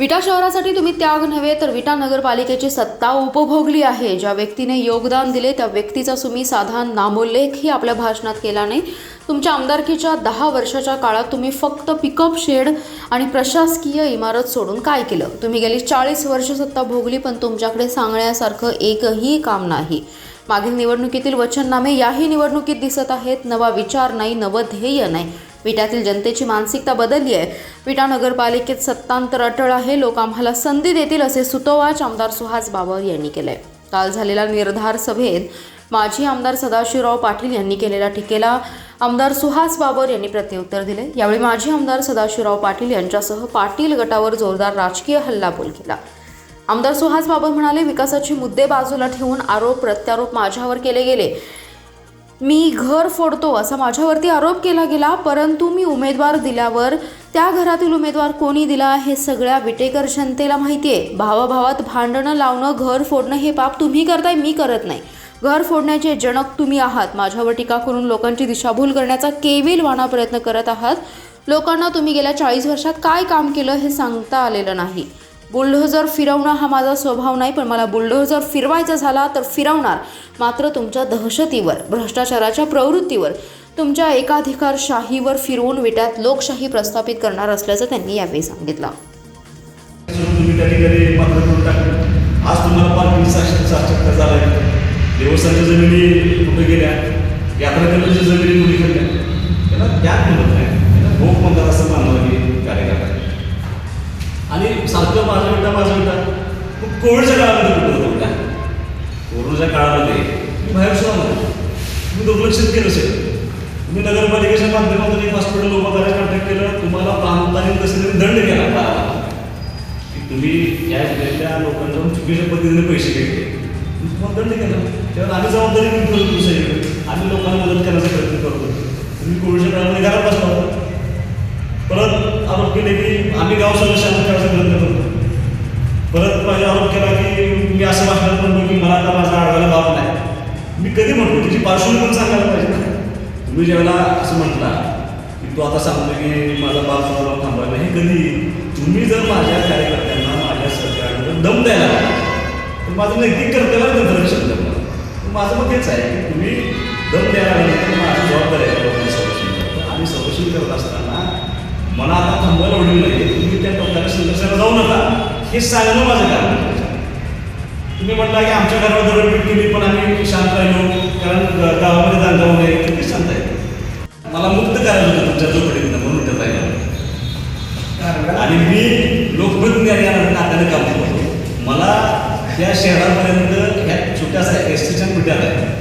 विटा शहरासाठी तुम्ही त्याग नव्हे तर विटा नगरपालिकेची सत्ता उपभोगली आहे. ज्या व्यक्तीने योगदान दिले त्या व्यक्तीचा तुम्ही साधा नामोल्लेखही आपल्या भाषणात केला नाही. तुमच्या आमदारकीच्या 10 वर्षाच्या काळात तुम्ही फक्त पिकअप शेड आणि प्रशासकीय इमारत सोडून काय केलं? तुम्ही गेली 40 वर्ष सत्ता भोगली, पण तुमच्याकडे सांगण्यासारखं एकही काम नाही. मागील निवडणुकीतील वचननामे याही निवडणुकीत दिसत आहेत. नवा विचार नाही, नवं ध्येय नाही. विट्यातील जनतेची मानसिकता बदलली आहे. विटा नगरपालिकेत सत्तांतर अटळ आहे. लोक आम्हाला संधी देतील असे सुतोवाच आमदार सुहास बाबर यांनी केलंय. काल झालेल्या निर्धार सभेत माजी आमदार सदाशिवराव पाटील यांनी केलेल्या टीकेला आमदार सुहास बाबर यांनी प्रत्युत्तर दिले. यावेळी माजी आमदार सदाशिवराव पाटील यांच्यासह पाटील गटावर जोरदार राजकीय हल्लाबोल केला. आमदार सुहास बाबर म्हणाले, विकासाचे मुद्दे बाजूला ठेवून आरोप प्रत्यारोप माझ्यावर केले गेले. मी घर फोडतो असा माझ्यावरती आरोप केला गेला, परंतु मी उमेदवार दिल्यावर त्या घरातील उमेदवार कोणी दिला हे सगळ्या विटेकर जनतेला माहिती आहे. भावाभावात भांडणं लावणं, घर फोडणं हे पाप तुम्ही करताय, मी करत नाही. घर फोडण्याचे जनक तुम्ही आहात. माझ्यावर टीका करून लोकांची दिशाभूल करण्याचा केविलवाणा प्रयत्न करत आहात. लोकांना तुम्ही गेल्या 40 वर्षात काय काम केलं हे सांगता आलेलं नाही. बुलडोझर फिरवणं हा माझा स्वभाव नाही, पण मला बुलडोझर फिरवायचा झाला तर फिरवणार. मात्र तुमच्या दहशतीवर, भ्रष्टाचाराच्या प्रवृत्तीवर, तुमच्या एकाधिकारशाहीवर फिरवून विट्यात लोकशाही प्रस्थापित करणार असल्याचं त्यांनी यावेळी सांगितलं. आज तुम्हाला पार्किंगचा झाला आहे. देवस्थानच्या जमिनी कुठे गेल्या, यात्रेच्या जमिनी कुठे गेल्या, त्याला त्याग म्हणत नाही, त्याला भोग म्हणतात असं मानवाने कार्यक्रम. आणि सारखं माझ्या विटा खूप कोविडच्या काळामध्ये कुठं होता. कोरोनाच्या काळामध्ये मी बाहेर सुद्धा नव्हतो. तुम्ही दुर्लक्षित केलं असेल. तुम्ही नगरपालिकेच्या माध्यमातून एक हॉस्पिटल उभं करायला कॉन्टॅक्ट केलं. तुम्हाला प्रांताने कसं तरी दंड केला की तुम्ही या जिल्ह्यातल्या लोकांकडून चुकीच्या पद्धतीने पैसे घेतले, तुम्हाला दंड केला. त्यावर आम्ही जबाबदारी घेऊन दुसरीकडे आम्ही लोकांना मदत करण्याचा प्रयत्न करतो. तुम्ही कोविडच्या काळामध्ये घरात बसला होता. परत आरोप केले की आम्ही गाव सदस्यांना करायचा प्रयत्न करतो. परत माझा आरोप केला की मी असं भाषणात म्हणतो की मला आता माझा आडवायला बाप नाही. मी कधी म्हणतो त्याची पार्श्वभूमी पण सांगायला पाहिजे ना. तुम्ही ज्यावेळेला असं म्हटला की तू आता सांगतो की माझा बाप सुद्धा थांबवायला, हे कधी तुम्ही जर माझ्या कार्यकर्त्यांना, माझ्या सरकारला दम द्यायला तर माझं नैतिक कर्तव्य नंतर शब्द माझं मग हेच आहे की तुम्ही दम द्यायला तर माझी जबाबदारी आहे लोकांना संरक्षण करतो. आणि संरक्षण करत असताना मला आता थांबवायला उडू नये, तुम्ही त्या टोकाच्या संघर्षाला जाऊ नका हे सांगणं माझं काम आहे. तुम्ही म्हटला की आमच्या घरावर दरडपीट केली पण आम्ही शांत राहिलो, कारण गावामध्ये दांगा होऊ नये, किती शांत आहे. मला मुक्त करायला होतं तुमच्या झोपडीतनं, म्हणून ठेवता येईल. आणि मी लोकप्रतिनिधी नात्याने काम करतो. मला त्या शहरापर्यंत ह्या छोट्याशा एसटीच्या पिट्यात आहे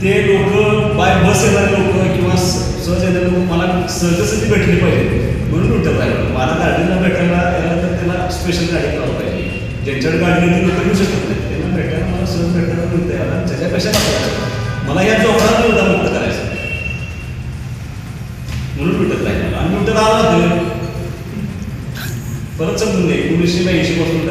ते लोक बाय बस येणारे लोक किंवा सहज येणारे लोक मला सहजासहजी भेटली पाहिजे म्हणून उठत आहे. मला गाडीला भेटायला यायला तर त्याला स्पेशल गाडी करावं पाहिजे. ज्यांच्याकडे गाडी नाही लोक येऊ शकत नाही, त्यांना भेटायला मला सहज भेटायला मिळतं. याला त्याच्या कशा मला या चौकाला मुद्दा मुक्त करायचा म्हणून भेटत नाही. मला आणि उठत आला परत समजून घे 1980 पासून